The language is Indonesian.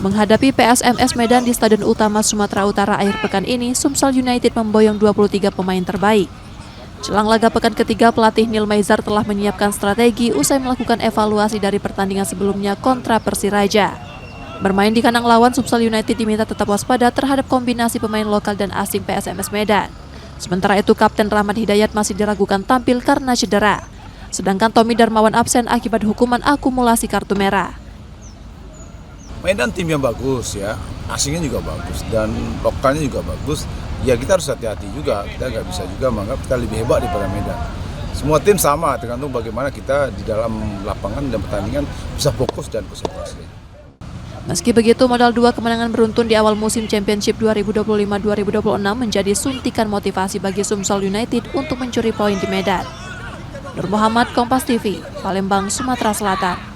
Menghadapi PSMS Medan di Stadion Utama Sumatera Utara akhir pekan ini, Sumsel United memboyong 23 pemain terbaik. Jelang laga pekan ketiga, pelatih Neil Maizar telah menyiapkan strategi usai melakukan evaluasi dari pertandingan sebelumnya kontra Persiraja. Bermain di kandang lawan, Sumsel United diminta tetap waspada terhadap kombinasi pemain lokal dan asing PSMS Medan. Sementara itu, Kapten Rahmat Hidayat masih diragukan tampil karena cedera. Sedangkan Tommy Darmawan absen akibat hukuman akumulasi kartu merah. Medan tim yang bagus ya, asingnya juga bagus dan lokalnya juga bagus. Ya kita harus hati-hati juga, kita nggak bisa juga menganggap kita lebih hebat daripada Medan. Semua tim sama, tergantung bagaimana kita di dalam lapangan dan pertandingan bisa fokus dan konsentrasi. Meski begitu, modal 2 kemenangan beruntun di awal musim Championship 2025-2026 menjadi suntikan motivasi bagi Sumsel United untuk mencuri poin di Medan. Nur Muhammad, Kompas TV, Palembang, Sumatera Selatan.